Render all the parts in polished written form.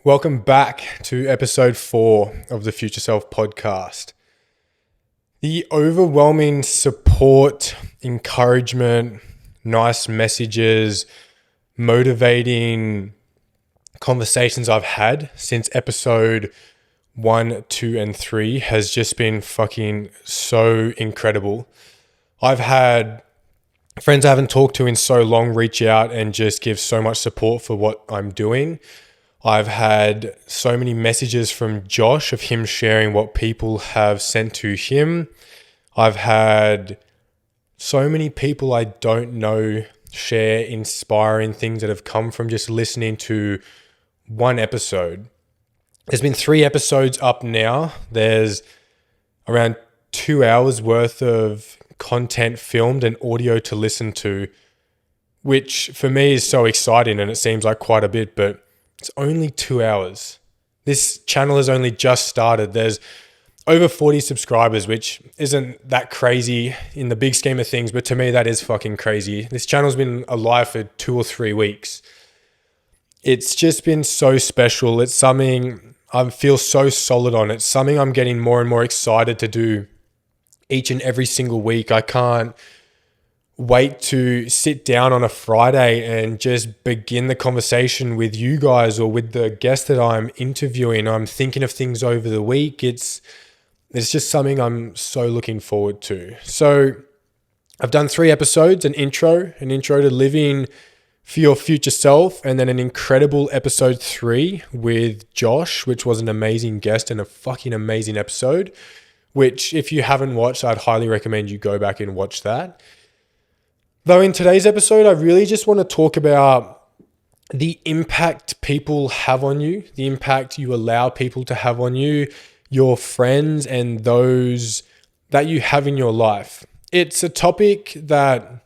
Welcome back to episode 4 of the Future Self podcast. The overwhelming support, encouragement, nice messages, motivating conversations I've had since episode 1, 2, and 3 has just been fucking so incredible. I've had friends I haven't talked to in so long reach out and just give so much support for what I'm doing. I've had so many messages from Josh of him sharing what people have sent to him. I've had so many people I don't know share inspiring things that have come from just listening to one episode. There's been 3 episodes up now. There's around 2 hours worth of content filmed and audio to listen to, which for me is so exciting and it seems like quite a bit, but it's only 2 hours. This channel has only just started. There's over 40 subscribers, which isn't that crazy in the big scheme of things, but to me that is fucking crazy. This channel's been alive for 2 or 3 weeks. It's just been so special. It's something I feel so solid on. It's something I'm getting more and more excited to do each and every single week. I can't wait to sit down on a Friday and just begin the conversation with you guys or with the guest that I'm interviewing. I'm thinking of things over the week. It's just something I'm so looking forward to. So I've done 3 episodes, an intro to living for your future self, and then an incredible episode 3 with Josh, which was an amazing guest and a fucking amazing episode, which if you haven't watched, I'd highly recommend you go back and watch that. Though in today's episode, I really just want to talk about the impact people have on you, the impact you allow people to have on you, your friends, and those that you have in your life. It's a topic that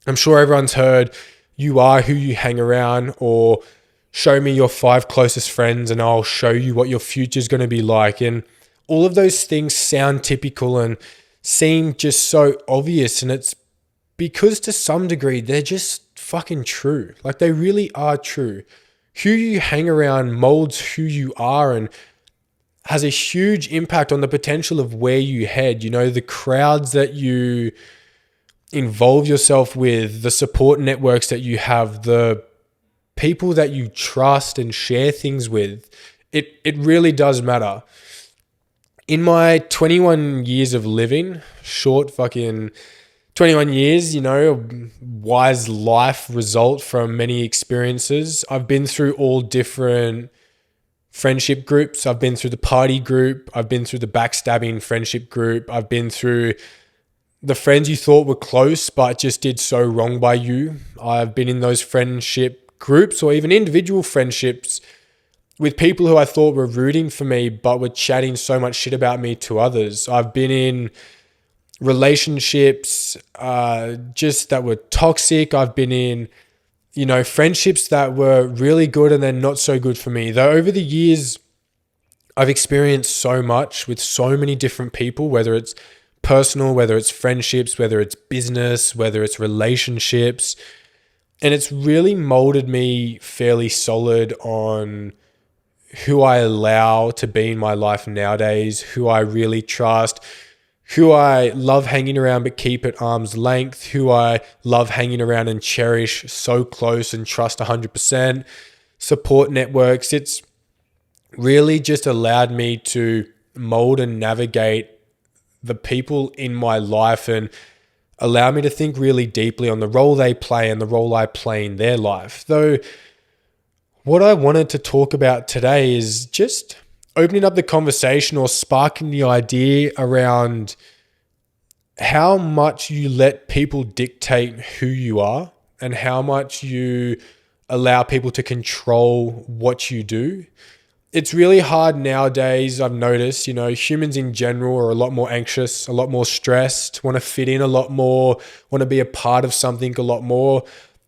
I'm sure everyone's heard. You are who you hang around, or show me your 5 closest friends and I'll show you what your future is going to be like. And all of those things sound typical and seem just so obvious, and it's because to some degree, they're just fucking true. Like they really are true. Who you hang around molds who you are and has a huge impact on the potential of where you head. You know, the crowds that you involve yourself with, the support networks that you have, the people that you trust and share things with, it really does matter. In my 21 years of living, short fucking 21 years, you know, a wise life result from many experiences. I've been through all different friendship groups. I've been through the party group. I've been through the backstabbing friendship group. I've been through the friends you thought were close but just did so wrong by you. I've been in those friendship groups or even individual friendships with people who I thought were rooting for me but were chatting so much shit about me to others. I've been in relationships just that were toxic. I've been in, you know, friendships that were really good and then not so good for me. Though over the years, I've experienced so much with so many different people, whether it's personal, whether it's friendships, whether it's business, whether it's relationships. And it's really molded me fairly solid on who I allow to be in my life nowadays, who I really trust, who I love hanging around but keep at arm's length, who I love hanging around and cherish so close and trust 100%, support networks. It's really just allowed me to mold and navigate the people in my life and allow me to think really deeply on the role they play and the role I play in their life. Though what I wanted to talk about today is just opening up the conversation or sparking the idea around how much you let people dictate who you are and how much you allow people to control what you do. It's really hard nowadays, I've noticed, you know, humans in general are a lot more anxious, a lot more stressed, want to fit in a lot more, want to be a part of something a lot more.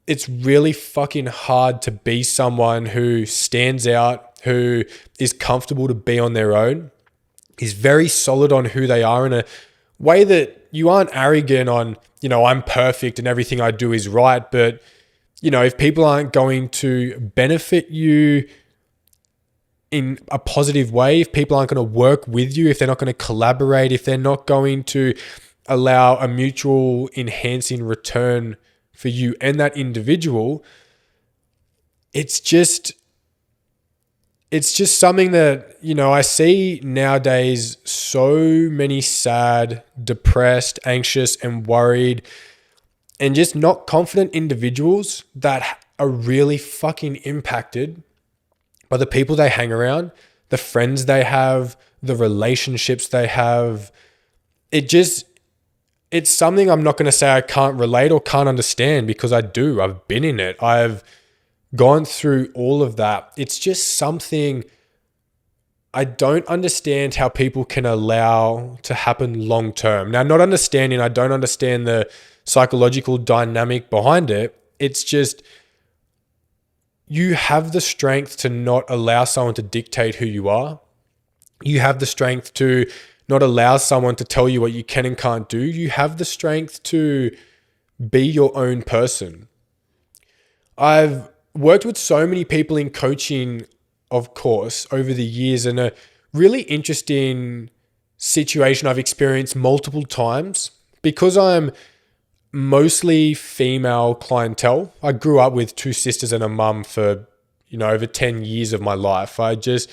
It's really fucking hard to be someone who stands out, who is comfortable to be on their own, is very solid on who they are in a way that you aren't arrogant on, you know, I'm perfect and everything I do is right. But, you know, if people aren't going to benefit you in a positive way, if people aren't going to work with you, if they're not going to collaborate, if they're not going to allow a mutual enhancing return for you and that individual, it's just something that, I see nowadays so many sad, depressed, anxious, and worried, and just not confident individuals that are really fucking impacted by the people they hang around, the friends they have, the relationships they have. It's something I'm not going to say I can't relate or can't understand, because I do. I've been in it. I've gone through all of that. It's just something I don't understand how people can allow to happen long term. Now, I don't understand the psychological dynamic behind it. It's just, you have the strength to not allow someone to dictate who you are. You have the strength to not allow someone to tell you what you can and can't do. You have the strength to be your own person. I've worked with so many people in coaching, of course, over the years, and a really interesting situation I've experienced multiple times, because I'm mostly female clientele. I grew up with two sisters and a mum for, over 10 years of my life. I just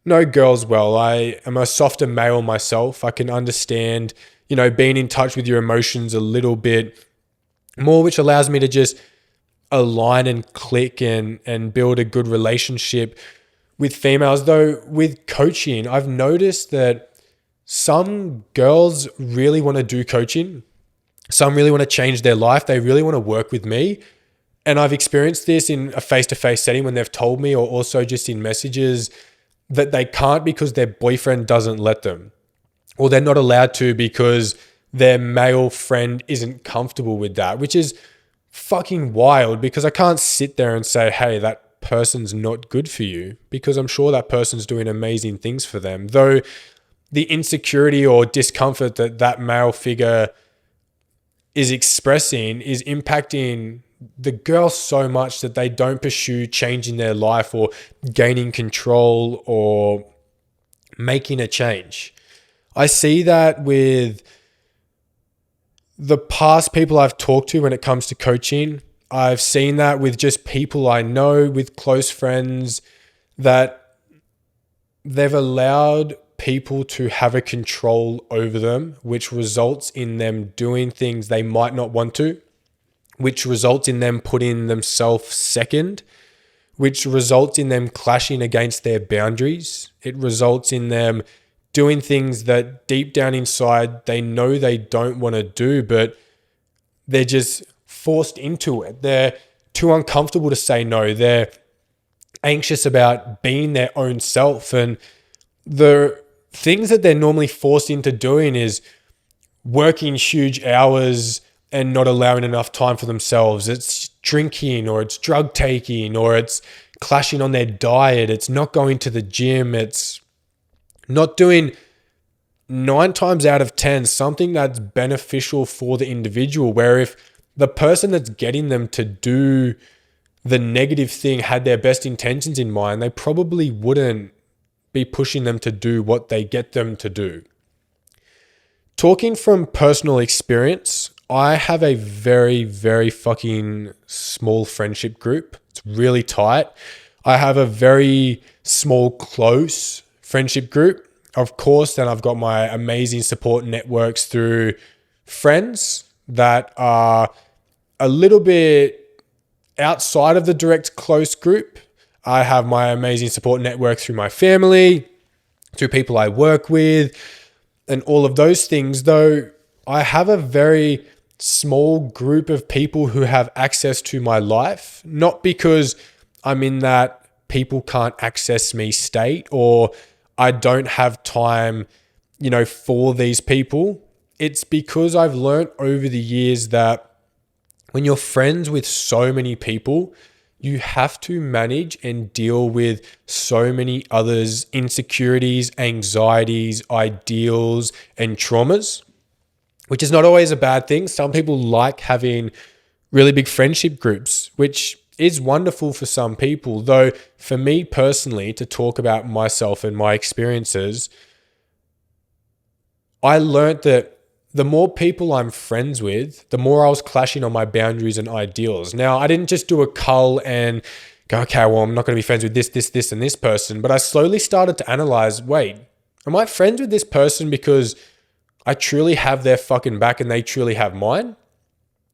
know girls well. I am a softer male myself. I can understand, being in touch with your emotions a little bit more, which allows me to just align and click and build a good relationship with females. Though with coaching, I've noticed that some girls really want to do coaching. Some really want to change their life. They really want to work with me. And I've experienced this in a face-to-face setting when they've told me, or also just in messages, that they can't because their boyfriend doesn't let them, or they're not allowed to because their male friend isn't comfortable with that, which is fucking wild, because I can't sit there and say, hey, that person's not good for you, because I'm sure that person's doing amazing things for them. Though the insecurity or discomfort that that male figure is expressing is impacting the girl so much that they don't pursue changing their life or gaining control or making a change. I see that with the past people I've talked to when it comes to coaching. I've seen that with just people I know, with close friends, that they've allowed people to have a control over them, which results in them doing things they might not want to, which results in them putting themselves second, which results in them clashing against their boundaries. It results in them doing things that deep down inside they know they don't want to do, but they're just forced into it. They're too uncomfortable to say no. They're anxious about being their own self. And the things that they're normally forced into doing is working huge hours and not allowing enough time for themselves. It's drinking, or it's drug taking, or it's clashing on their diet. It's not going to the gym. It's not doing 9 times out of 10 something that's beneficial for the individual, where if the person that's getting them to do the negative thing had their best intentions in mind, they probably wouldn't be pushing them to do what they get them to do. Talking from personal experience, I have a very, very fucking small friendship group. It's really tight. I have a very small, close friendship group. Of course, then I've got my amazing support networks through friends that are a little bit outside of the direct close group. I have my amazing support network through my family, through people I work with, and all of those things. Though I have a very small group of people who have access to my life, not because I'm in that people can't access me state, or I don't have time, for these people. It's because I've learned over the years that when you're friends with so many people, you have to manage and deal with so many others' insecurities, anxieties, ideals, and traumas, which is not always a bad thing. Some people like having really big friendship groups, which is wonderful for some people. Though for me personally, to talk about myself and my experiences, I learned that the more people I'm friends with, the more I was clashing on my boundaries and ideals. Now, I didn't just do a cull and go, okay, well, I'm not going to be friends with this, and this person. But I slowly started to analyze, wait, am I friends with this person because I truly have their fucking back and they truly have mine?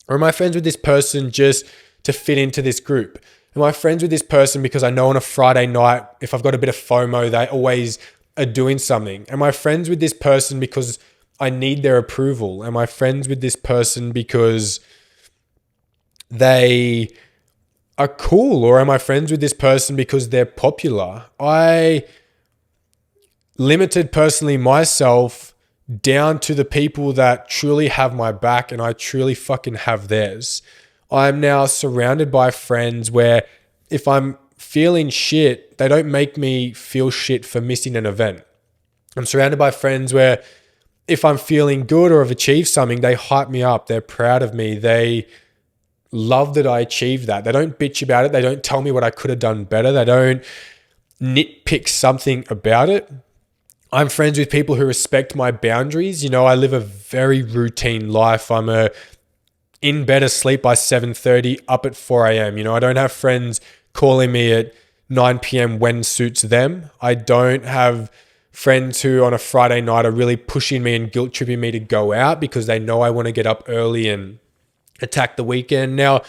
Or am I friends with this person just to fit into this group? Am I friends with this person because I know on a Friday night, if I've got a bit of FOMO, they always are doing something? Am I friends with this person because I need their approval? Am I friends with this person because they are cool? Or am I friends with this person because they're popular? I limited personally myself down to the people that truly have my back and I truly fucking have theirs. I'm now surrounded by friends where if I'm feeling shit, they don't make me feel shit for missing an event. I'm surrounded by friends where if I'm feeling good or have achieved something, they hype me up. They're proud of me. They love that I achieved that. They don't bitch about it. They don't tell me what I could have done better. They don't nitpick something about it. I'm friends with people who respect my boundaries. I live a very routine life. I'm in bed asleep by 7:30, up at 4 a.m. I don't have friends calling me at 9 p.m. when suits them. I don't have friends who on a Friday night are really pushing me and guilt tripping me to go out because they know I want to get up early and attack the weekend. Now,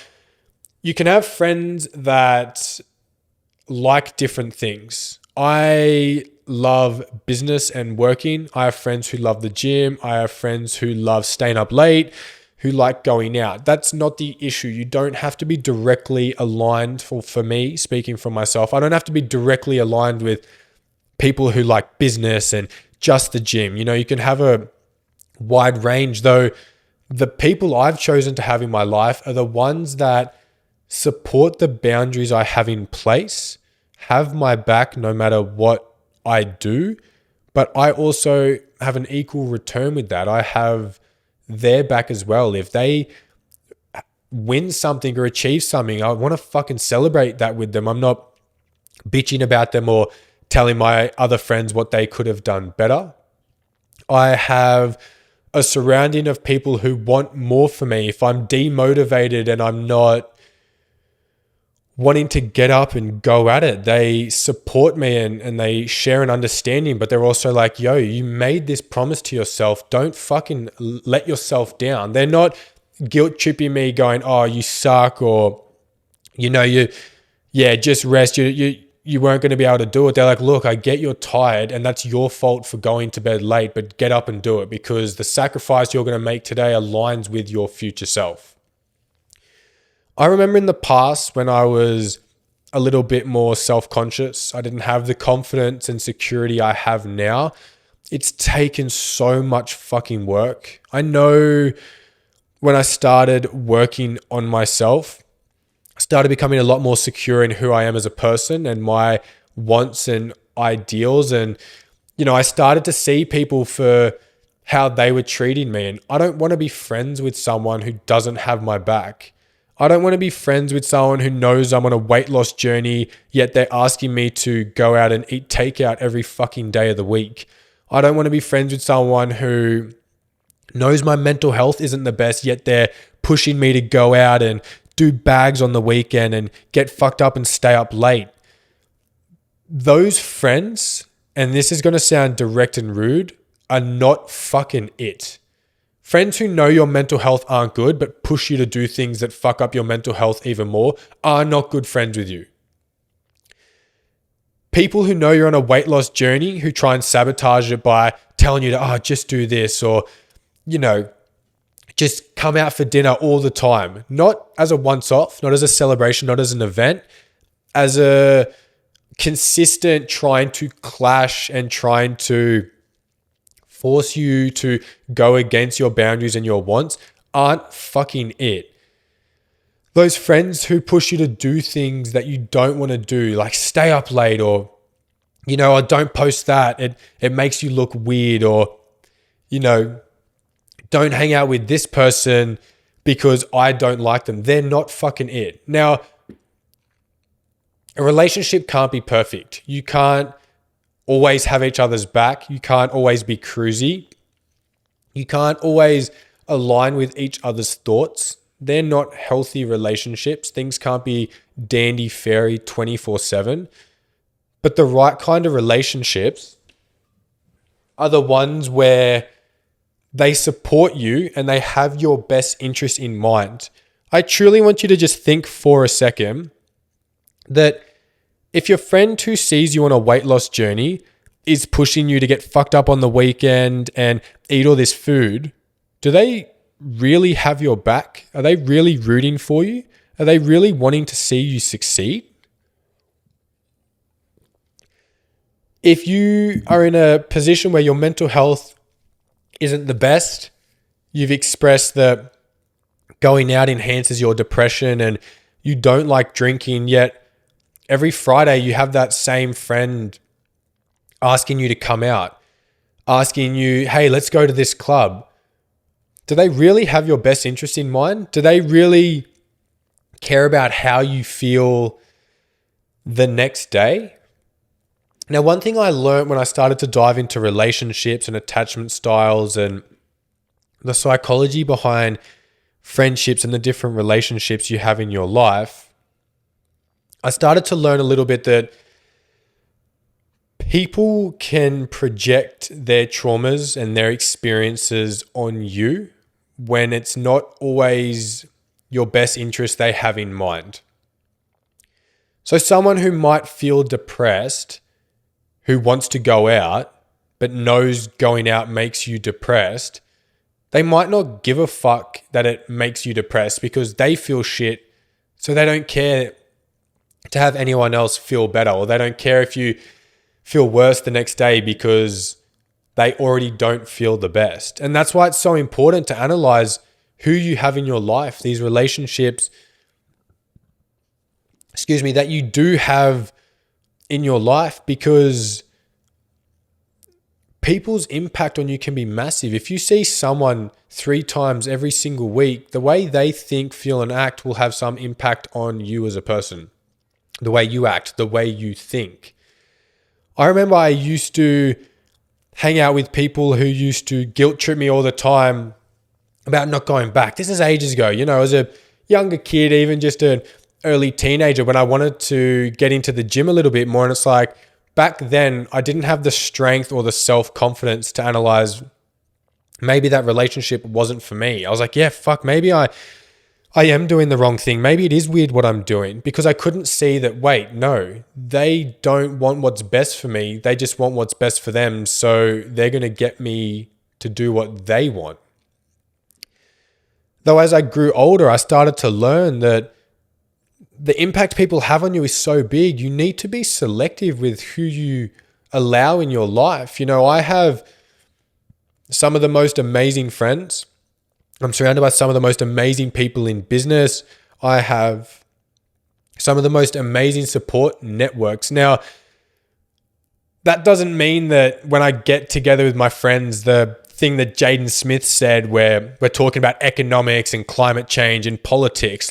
you can have friends that like different things. I love business and working. I have friends who love the gym. I have friends who love staying up late, who like going out. That's not the issue. You don't have to be directly aligned. For me, speaking for myself, I don't have to be directly aligned with people who like business and just the gym. You can have a wide range, though. The people I've chosen to have in my life are the ones that support the boundaries I have in place, have my back no matter what I do, but I also have an equal return with that. I have their back as well. If they win something or achieve something, I want to fucking celebrate that with them. I'm not bitching about them or telling my other friends what they could have done better. I have a surrounding of people who want more for me. If I'm demotivated and I'm not wanting to get up and go at it, they support me and they share an understanding, but they're also like, yo, you made this promise to yourself. Don't fucking let yourself down. They're not guilt tripping me going, oh, you suck, or, just rest. You weren't going to be able to do it. They're like, look, I get you're tired and that's your fault for going to bed late, but get up and do it because the sacrifice you're going to make today aligns with your future self. I remember in the past when I was a little bit more self-conscious, I didn't have the confidence and security I have now. It's taken so much fucking work. I know when I started working on myself, I started becoming a lot more secure in who I am as a person and my wants and ideals. And, I started to see people for how they were treating me. And I don't want to be friends with someone who doesn't have my back. I don't want to be friends with someone who knows I'm on a weight loss journey, yet they're asking me to go out and eat takeout every fucking day of the week. I don't want to be friends with someone who knows my mental health isn't the best, yet they're pushing me to go out and do bags on the weekend and get fucked up and stay up late. Those friends, and this is going to sound direct and rude, are not fucking it. Friends who know your mental health aren't good, but push you to do things that fuck up your mental health even more are not good friends with you. People who know you're on a weight loss journey, who try and sabotage it by telling you to, just do this, or, just come out for dinner all the time. Not as a once-off, not as a celebration, not as an event, as a consistent trying to clash and trying to force you to go against your boundaries and your wants aren't fucking it. Those friends who push you to do things that you don't want to do, like stay up late, or, or don't post that, it makes you look weird, or, don't hang out with this person because I don't like them. They're not fucking it. Now, A relationship can't be perfect. You can't always have each other's back. You can't always be cruisy. You can't always align with each other's thoughts. They're not healthy relationships. Things can't be dandy fairy 24/7. But the right kind of relationships are the ones where they support you and they have your best interest in mind. I truly want you to just think for a second that if your friend who sees you on a weight loss journey is pushing you to get fucked up on the weekend and eat all this food, do they really have your back? Are they really rooting for you? Are they really wanting to see you succeed? If you are in a position where your mental health isn't the best, you've expressed that going out enhances your depression and you don't like drinking, yet every Friday you have that same friend asking you to come out, asking you, hey, let's go to this club. Do they really have your best interest in mind? Do they really care about how you feel the next day? Now, one thing I learned when I started to dive into relationships and attachment styles and the psychology behind friendships and the different relationships you have in your life, I started to learn a little bit that people can project their traumas and their experiences on you when it's not always your best interest they have in mind. So someone who might feel depressed, who wants to go out, but knows going out makes you depressed, they might not give a fuck that it makes you depressed because they feel shit, so they don't care to have anyone else feel better, or they don't care if you feel worse the next day because they already don't feel the best. And that's why it's so important to analyze who you have in your life, these relationships, that you do have in your life, because people's impact on you can be massive. If you see someone 3 times every single week, the way they think, feel, and act will have some impact on you as a person. The way you act, the way you think. I remember I used to hang out with people who used to guilt trip me all the time about not going back. This is ages ago, as a younger kid, even just an early teenager, when I wanted to get into the gym a little bit more. And it's like, back then I didn't have the strength or the self-confidence to analyze maybe that relationship wasn't for me. I was like, yeah, fuck, maybe I am doing the wrong thing. Maybe it is weird what I'm doing, because I couldn't see that, wait, no, they don't want what's best for me. They just want what's best for them. So they're going to get me to do what they want. Though as I grew older, I started to learn that the impact people have on you is so big. You need to be selective with who you allow in your life. I have some of the most amazing friends. I'm surrounded by some of the most amazing people in business. I have some of the most amazing support networks. Now, that doesn't mean that when I get together with my friends, the thing that Jaden Smith said, where we're talking about economics and climate change and politics,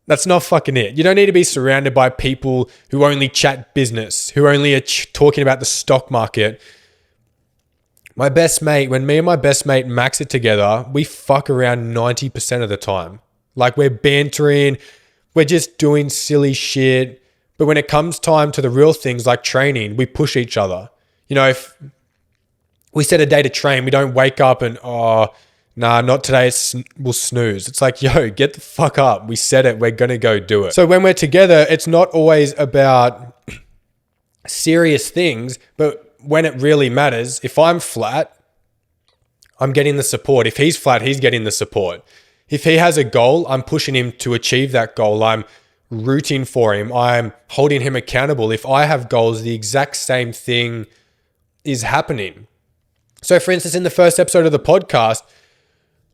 that's not fucking it. You don't need to be surrounded by people who only chat business, who only are talking about the stock market. My best mate, when me and my best mate max it together, we fuck around 90% of the time. We're bantering, we're just doing silly shit. But when it comes time to the real things like training, we push each other. If we set a day to train, we don't wake up and, nah, not today, we'll snooze. It's like, yo, get the fuck up. We said it, we're going to go do it. So when we're together, it's not always about serious things, but when it really matters, if I'm flat, I'm getting the support. If he's flat, he's getting the support. If he has a goal, I'm pushing him to achieve that goal. I'm rooting for him. I'm holding him accountable. If I have goals, the exact same thing is happening. So for instance, in the first episode of the podcast,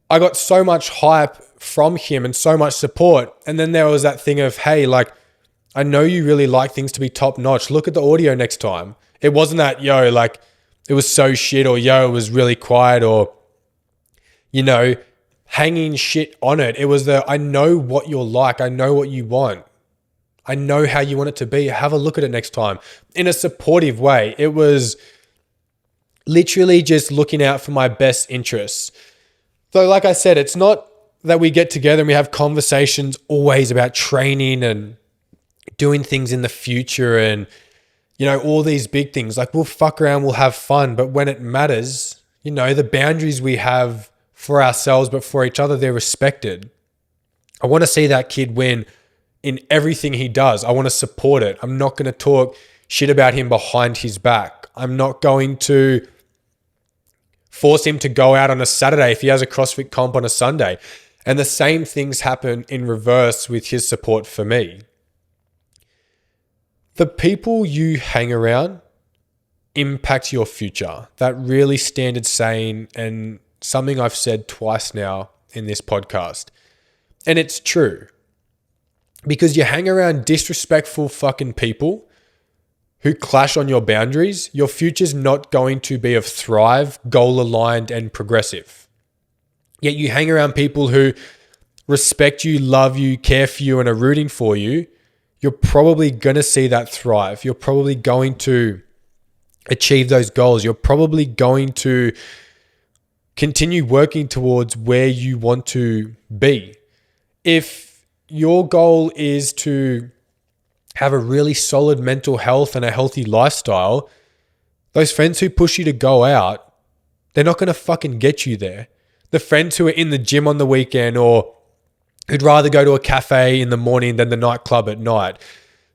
I got so much hype from him and so much support. And then there was that thing of, hey, I know you really like things to be top notch. Look at the audio next time. It wasn't that, yo, it was so shit, or yo, it was really quiet, or, hanging shit on it. It was I know what you're like. I know what you want. I know how you want it to be. Have a look at it next time in a supportive way. It was literally just looking out for my best interests. So like I said, it's not that we get together and we have conversations always about training and doing things in the future and, all these big things. Like we'll fuck around, we'll have fun. But when it matters, the boundaries we have for ourselves, but for each other, they're respected. I want to see that kid win in everything he does. I want to support it. I'm not going to talk shit about him behind his back. I'm not going to force him to go out on a Saturday if he has a CrossFit comp on a Sunday. And the same things happen in reverse with his support for me. The people you hang around impact your future. That really standard saying, and something I've said twice now in this podcast. And it's true. Because you hang around disrespectful fucking people who clash on your boundaries, your future's not going to be of thrive, goal-aligned, and progressive. Yet you hang around people who respect you, love you, care for you, and are rooting for you, you're probably going to see that thrive. You're probably going to achieve those goals. You're probably going to continue working towards where you want to be. If your goal is to have a really solid mental health and a healthy lifestyle, those friends who push you to go out, they're not going to fucking get you there. The friends who are in the gym on the weekend or who'd rather go to a cafe in the morning than the nightclub at night.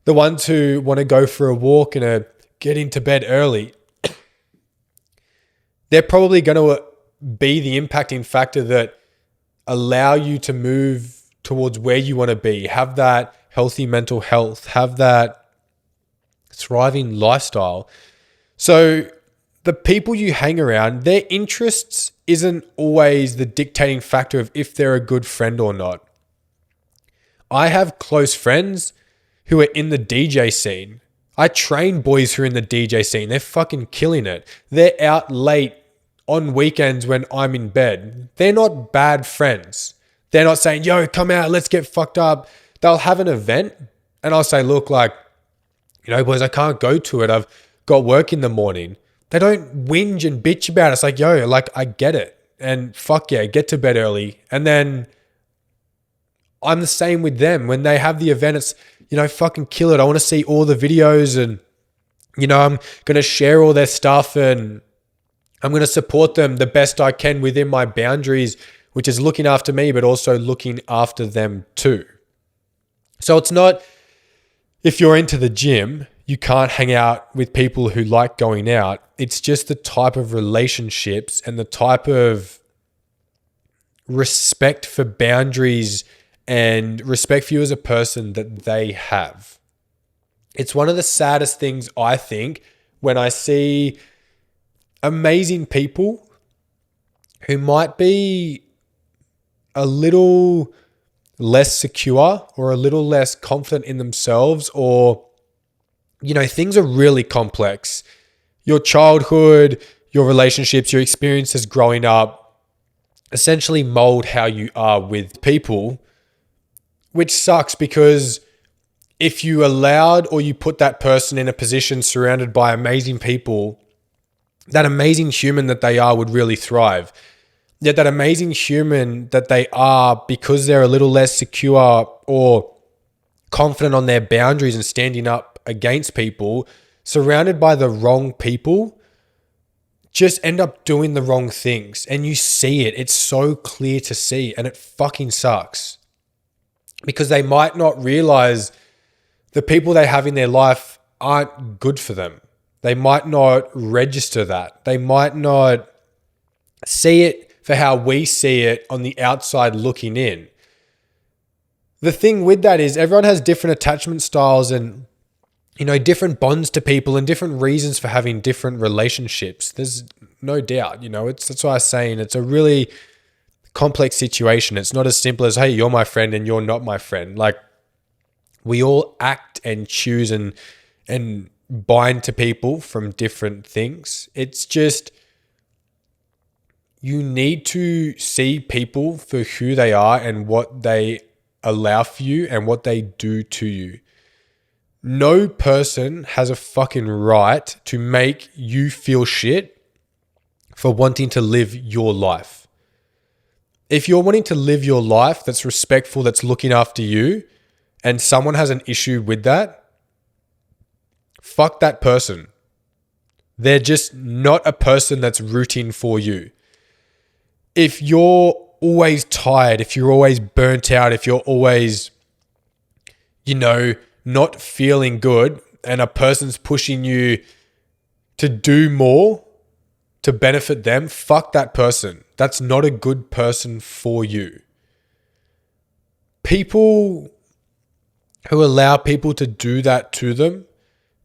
The ones who want to go for a walk and get into bed early, they're probably going to be the impacting factor that allow you to move towards where you want to be, have that healthy mental health, have that thriving lifestyle. So the people you hang around, their interests isn't always the dictating factor of if they're a good friend or not. I have close friends who are in the DJ scene. I train boys who are in the DJ scene. They're fucking killing it. They're out late on weekends when I'm in bed. They're not bad friends. They're not saying, yo, come out, let's get fucked up. They'll have an event and I'll say, look, boys, I can't go to it. I've got work in the morning. They don't whinge and bitch about it. It's like, yo, I get it. And fuck yeah, get to bed early. And then I'm the same with them. When they have the event, it's, fucking kill it. I want to see all the videos and, I'm going to share all their stuff and I'm going to support them the best I can within my boundaries, which is looking after me, but also looking after them too. So it's not, if you're into the gym, you can't hang out with people who like going out. It's just the type of relationships and the type of respect for boundaries and respect for you as a person that they have. It's one of the saddest things, I think, when I see amazing people who might be a little less secure or a little less confident in themselves, or, things are really complex. Your childhood, your relationships, your experiences growing up essentially mold how you are with people, which sucks because if you allowed or you put that person in a position surrounded by amazing people, that amazing human that they are would really thrive. Yet that amazing human that they are, because they're a little less secure or confident on their boundaries and standing up against people, surrounded by the wrong people, just end up doing the wrong things. And you see it. It's so clear to see, and it fucking sucks. Because they might not realize the people they have in their life aren't good for them. They might not register that. They might not see it for how we see it on the outside looking in. The thing with that is everyone has different attachment styles and, different bonds to people and different reasons for having different relationships. There's no doubt, that's why I was saying it's a really complex situation. It's not as simple as, hey, you're my friend and you're not my friend. We all act and choose and bind to people from different things. It's just, you need to see people for who they are and what they allow for you and what they do to you. No person has a fucking right to make you feel shit for wanting to live your life. If you're wanting to live your life that's respectful, that's looking after you, and someone has an issue with that, fuck that person. They're just not a person that's rooting for you. If you're always tired, if you're always burnt out, if you're always, not feeling good, and a person's pushing you to do more to benefit them, fuck that person. That's not a good person for you. People who allow people to do that to them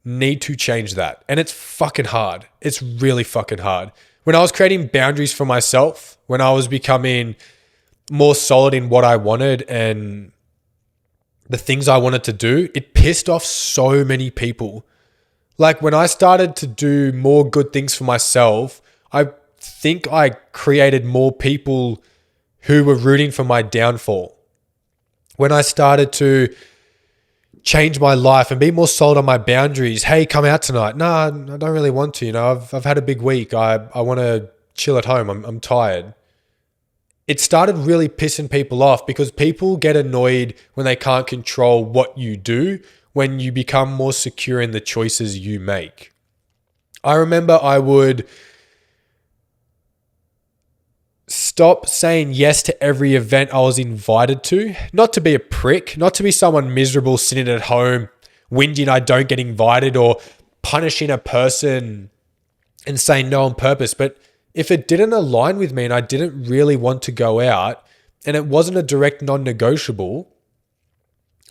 need to change that. And it's fucking hard. It's really fucking hard. When I was creating boundaries for myself, when I was becoming more solid in what I wanted and the things I wanted to do, it pissed off so many people. Like when I started to do more good things for myself, I think I created more people who were rooting for my downfall. When I started to change my life and be more solid on my boundaries, hey, come out tonight. Nah, I don't really want to. I've had a big week. I want to chill at home. I'm tired. It started really pissing people off because people get annoyed when they can't control what you do, when you become more secure in the choices you make. I remember I would stop saying yes to every event I was invited to, not to be a prick, not to be someone miserable sitting at home, whinging I don't get invited or punishing a person and saying no on purpose. But if it didn't align with me and I didn't really want to go out and it wasn't a direct non-negotiable,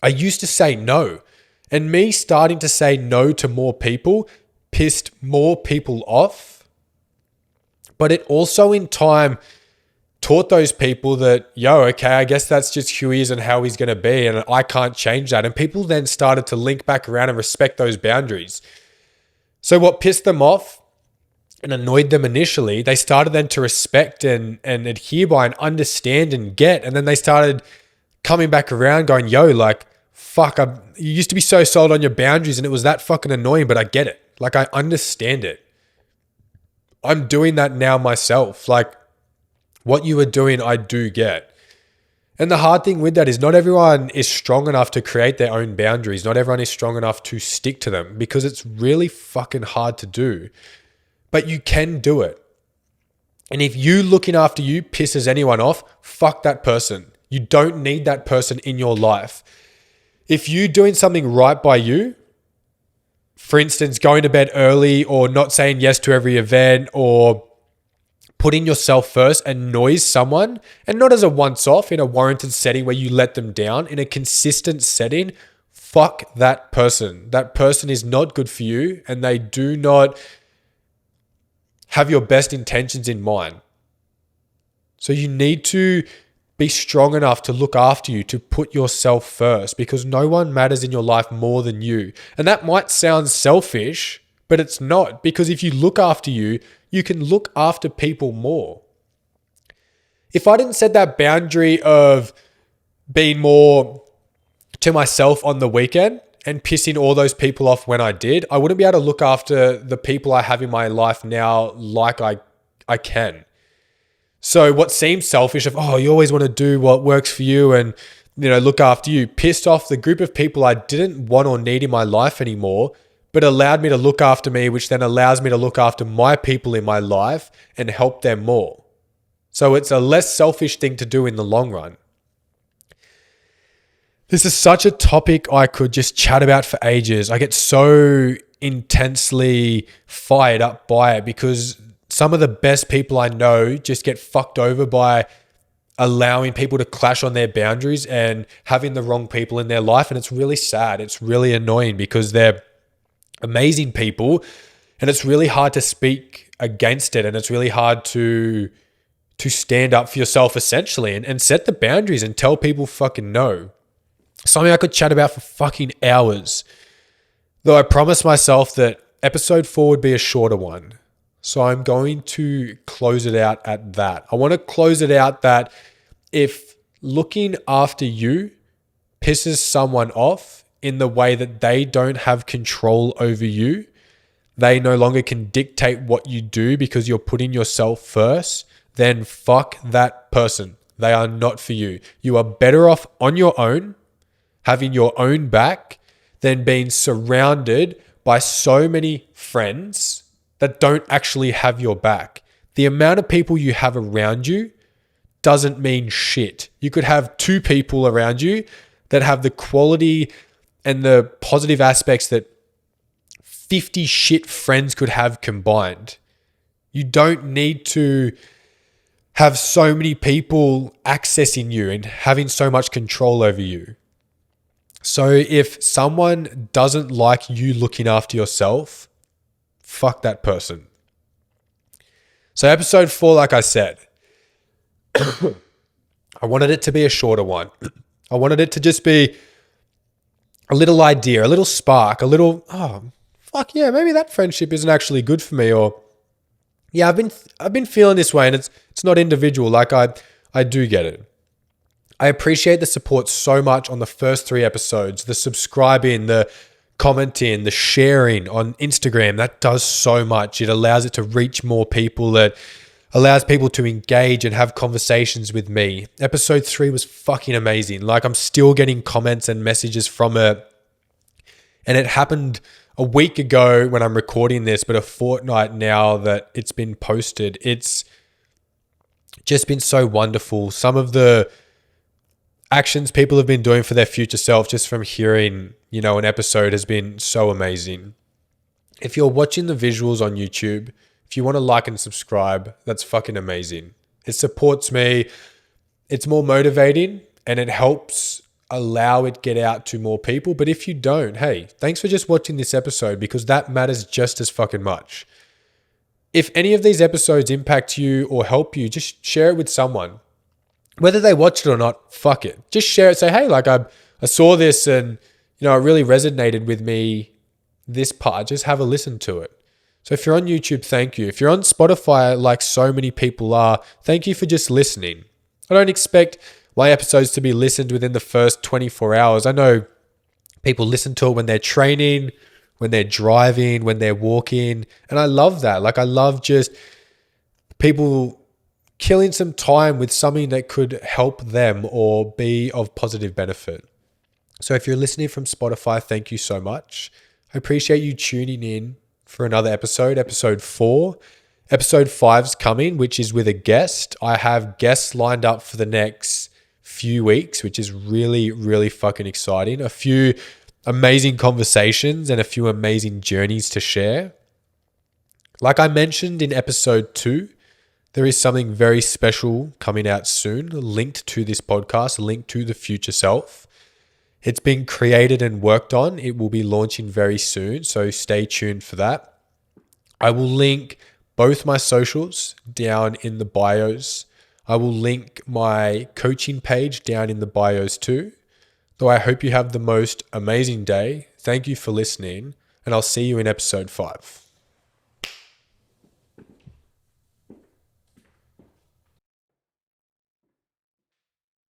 I used to say no. And me starting to say no to more people pissed more people off. But it also in time taught those people that, okay, I guess that's just who he is and how he's going to be, and I can't change that. And people then started to link back around and respect those boundaries. So what pissed them off and annoyed them initially, they started then to respect and adhere by and understand and get. And then they started coming back around going, fuck, you used to be so solid on your boundaries and it was that fucking annoying, but I get it. Like, I understand it. I'm doing that now myself. Like, what you were doing, I do get. And the hard thing with that is not everyone is strong enough to create their own boundaries. Not everyone is strong enough to stick to them because it's really fucking hard to do. But you can do it. And if you looking after you pisses anyone off, fuck that person. You don't need that person in your life. If you doing something right by you, for instance, going to bed early or not saying yes to every event or putting yourself first annoys someone, and not as a once-off in a warranted setting where you let them down, in a consistent setting, fuck that person. That person is not good for you and they do not have your best intentions in mind. So you need to be strong enough to look after you, to put yourself first, because no one matters in your life more than you. And that might sound selfish, but it's not, because if you look after you, you can look after people more. If I didn't set that boundary of being more to myself on the weekend and pissing all those people off when I did, I wouldn't be able to look after the people I have in my life now like I can. So what seems selfish of, you always want to do what works for you and, look after you, pissed off the group of people I didn't want or need in my life anymore, but allowed me to look after me, which then allows me to look after my people in my life and help them more. So it's a less selfish thing to do in the long run. This is such a topic I could just chat about for ages. I get so intensely fired up by it because some of the best people I know just get fucked over by allowing people to clash on their boundaries and having the wrong people in their life. And it's really sad. It's really annoying because they're amazing people and it's really hard to speak against it. And it's really hard to stand up for yourself essentially and set the boundaries and tell people fucking no. Something I could chat about for fucking hours. Though I promised myself that episode 4 would be a shorter one. So I'm going to close it out at that. I want to close it out that if looking after you pisses someone off, in the way that they don't have control over you, they no longer can dictate what you do because you're putting yourself first, then fuck that person. They are not for you. You are better off on your own, having your own back, than being surrounded by so many friends that don't actually have your back. The amount of people you have around you doesn't mean shit. You could have 2 people around you that have the quality and the positive aspects that 50 shit friends could have combined. You don't need to have so many people accessing you and having so much control over you. So if someone doesn't like you looking after yourself, fuck that person. So episode 4, like I said, I wanted it to be a shorter one. I wanted it to just be a little idea, a little spark, a little, oh, fuck yeah, maybe that friendship isn't actually good for me. Or, yeah, I've been feeling this way, and it's not individual. Like I do get it. I appreciate the support so much on the first 3 episodes, the subscribing, the commenting, the sharing on Instagram. That does so much. It allows it to reach more people. It allows people to engage and have conversations with me. Episode 3 was fucking amazing. Like, I'm still getting comments and messages from it. And it happened a week ago when I'm recording this, but a fortnight now that it's been posted. It's just been so wonderful. Some of the actions people have been doing for their future self just from hearing, an episode has been so amazing. If you're watching the visuals on YouTube, if you want to like and subscribe, that's fucking amazing. It supports me. It's more motivating and it helps allow it get out to more people. But if you don't, hey, thanks for just watching this episode, because that matters just as fucking much. If any of these episodes impact you or help you, just share it with someone. Whether they watch it or not, fuck it. Just share it. Say, hey, like I saw this and, it really resonated with me, this part. Just have a listen to it. So if you're on YouTube, thank you. If you're on Spotify, like so many people are, thank you for just listening. I don't expect my episodes to be listened within the first 24 hours. I know people listen to it when they're training, when they're driving, when they're walking. And I love that. Like, I love just people killing some time with something that could help them or be of positive benefit. So if you're listening from Spotify, thank you so much. I appreciate you tuning in for another episode 4. Episode 5's coming, which is with a guest. I have guests lined up for the next few weeks, which is really, really fucking exciting. A few amazing conversations and a few amazing journeys to share. Like I mentioned in episode 2, there is something very special coming out soon, linked to this podcast, linked to the future self. It's been created and worked on. It will be launching very soon, so stay tuned for that. I will link both my socials down in the bios. I will link my coaching page down in the bios too. Though I hope you have the most amazing day. Thank you for listening, and I'll see you in episode 5.